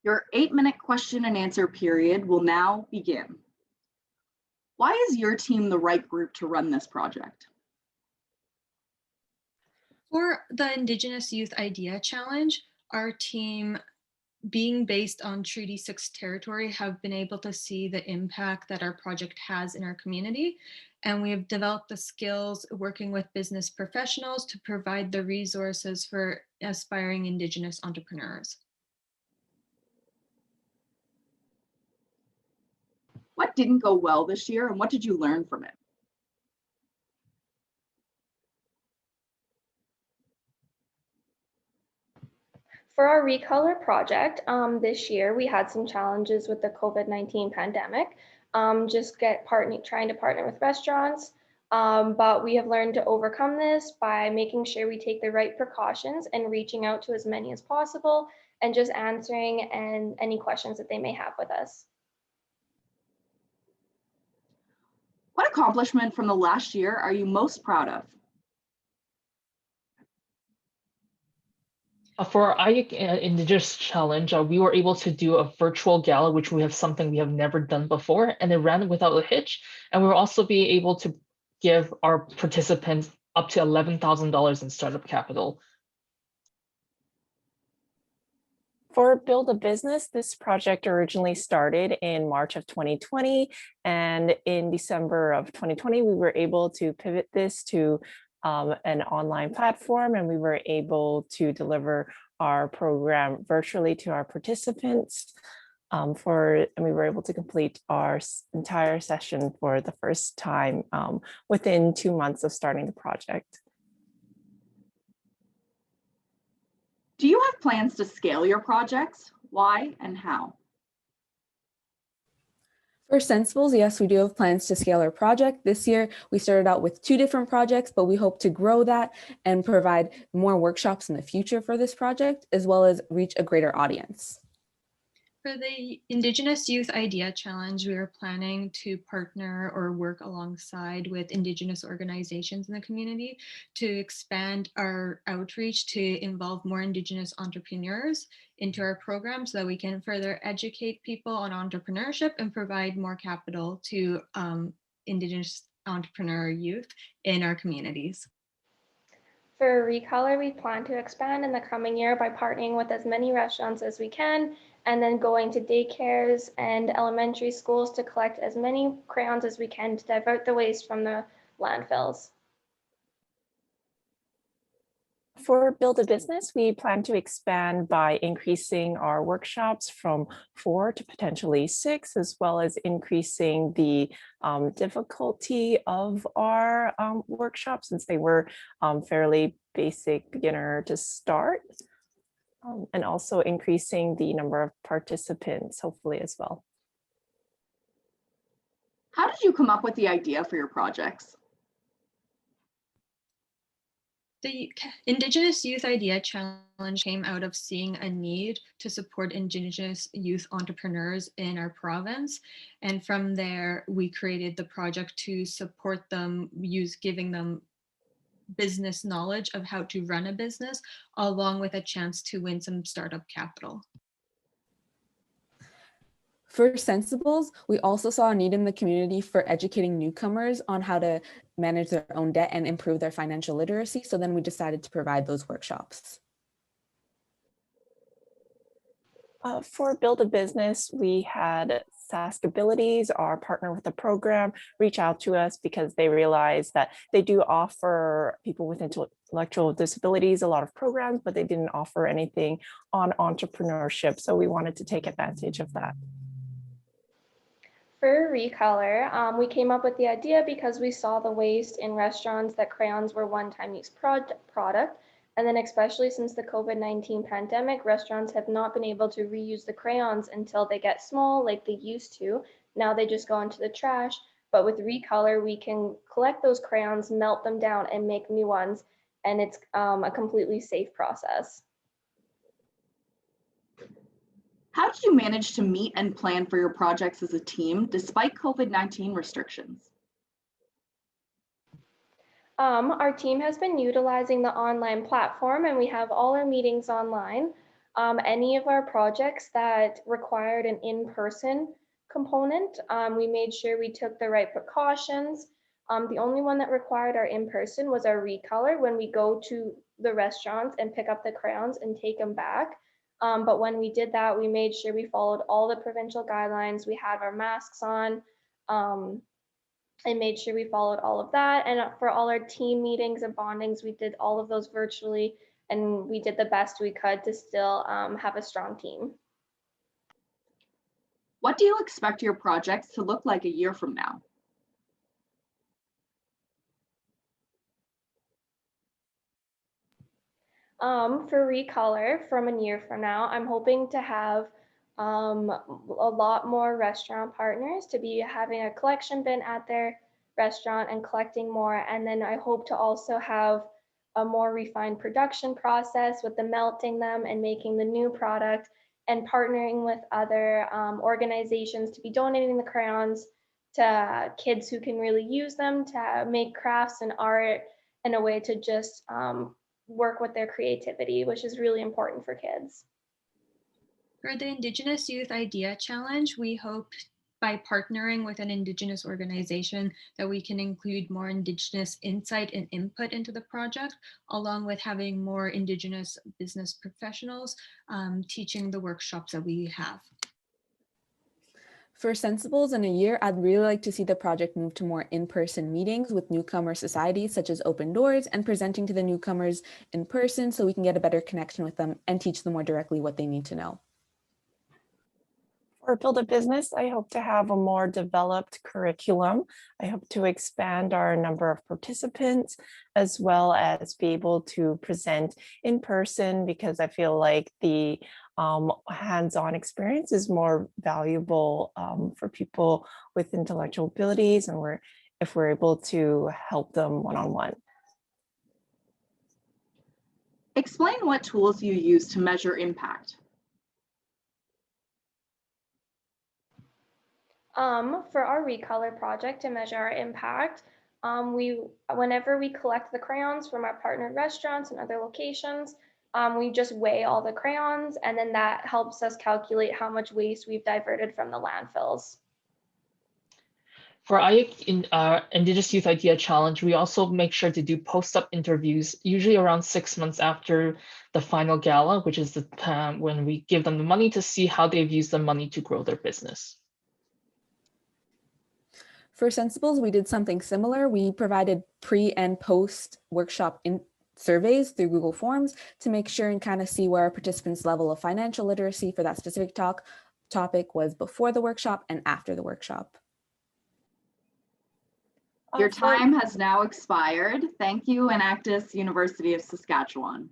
Your 8-minute question and answer period will now begin. Why is your team the right group to run this project? For the Indigenous Youth Idea Challenge, our team, being based on Treaty 6 territory, have been able to see the impact that our project has in our community. And we have developed the skills working with business professionals to provide the resources for aspiring Indigenous entrepreneurs. What didn't go well this year and what did you learn from it? For our Recolor project this year, we had some challenges with the COVID-19 pandemic, trying to partner with restaurants. But we have learned to overcome this by making sure we take the right precautions and reaching out to as many as possible and just answering any questions that they may have with us. What accomplishment from the last year are you most proud of? For our Indigenous Challenge, we were able to do a virtual gala, which we have something we have never done before, and it ran without a hitch. And we'll also be able to give our participants up to $11,000 in startup capital. For Build a Business, this project originally started in March of 2020, and in December of 2020, we were able to pivot this to an online platform, and we were able to deliver our program virtually to our participants. And we were able to complete our entire session for the first time within 2 months of starting the project. Do you have plans to scale your projects? Why and how? For Sensibles, yes, we do have plans to scale our project. This year, we started out with 2 different projects, but we hope to grow that and provide more workshops in the future for this project, as well as reach a greater audience. For the Indigenous Youth Idea Challenge, we are planning to partner or work alongside with Indigenous organizations in the community to expand our outreach to involve more Indigenous entrepreneurs into our program so that we can further educate people on entrepreneurship and provide more capital to Indigenous entrepreneur youth in our communities. For Recolor, we plan to expand in the coming year by partnering with as many restaurants as we can, and then going to daycares and elementary schools to collect as many crayons as we can to divert the waste from the landfills. For Build a Business, we plan to expand by increasing our workshops from 4 to potentially 6, as well as increasing the difficulty of our workshops, since they were fairly basic beginner to start, and also increasing the number of participants, hopefully, as well. How did you come up with the idea for your projects? The Indigenous Youth Idea Challenge came out of seeing a need to support Indigenous youth entrepreneurs in our province. And from there, we created the project to support them, giving them business knowledge of how to run a business, along with a chance to win some startup capital. For Sensibles, we also saw a need in the community for educating newcomers on how to manage their own debt and improve their financial literacy. So then we decided to provide those workshops. For Build a Business, we had Sask Abilities, our partner with the program, reach out to us because they realized that they do offer people with intellectual disabilities a lot of programs, but they didn't offer anything on entrepreneurship. So we wanted to take advantage of that. For Recolor, we came up with the idea because we saw the waste in restaurants that crayons were one-time use product. And then especially since the COVID-19 pandemic, restaurants have not been able to reuse the crayons until they get small like they used to. Now they just go into the trash. But with Recolor, we can collect those crayons, melt them down, and make new ones. And it's a completely safe process. How did you manage to meet and plan for your projects as a team despite COVID-19 restrictions? Our team has been utilizing the online platform, and we have all our meetings online. Any of our projects that required an in-person component, we made sure we took the right precautions. The only one that required our in-person was our recolor when we go to the restaurants and pick up the crayons and take them back. But when we did that, we made sure we followed all the provincial guidelines. We had our masks on and made sure we followed all of that. And for all our team meetings and bondings, we did all of those virtually, and we did the best we could to still have a strong team. What do you expect your projects to look like a year from now? For recolor from a year from now, I'm hoping to have a lot more restaurant partners to be having a collection bin at their restaurant and collecting more. And then I hope to also have a more refined production process with the melting them and making the new product, and partnering with other organizations to be donating the crayons to kids who can really use them to make crafts and art in a way to just work with their creativity, which is really important for kids. For the Indigenous Youth Idea Challenge, we hope by partnering with an Indigenous organization that we can include more Indigenous insight and input into the project, along with having more Indigenous business professionals teaching the workshops that we have. For Sensibles in a year, I'd really like to see the project move to more in-person meetings with newcomer societies such as Open Doors, and presenting to the newcomers in person so we can get a better connection with them and teach them more directly what they need to know. For Build a Business, I hope to have a more developed curriculum. I hope to expand our number of participants, as well as be able to present in person, because I feel like the hands-on experience is more valuable for people with intellectual abilities, and if we're able to help them one-on-one. Explain what tools you use to measure impact. For our recolor project, to measure our impact, whenever we collect the crayons from our partnered restaurants and other locations, we just weigh all the crayons, and then that helps us calculate how much waste we've diverted from the landfills. For our Indigenous Youth Idea Challenge, we also make sure to do post-up interviews, usually around 6 months after the final gala, which is the time when we give them the money to see how they've used the money to grow their business. For Sensibles, we did something similar. We provided pre and post workshop surveys through Google Forms to make sure and kind of see where our participants' level of financial literacy for that specific topic was before the workshop and after the workshop. Your time has now expired. Thank you, Enactus University of Saskatchewan.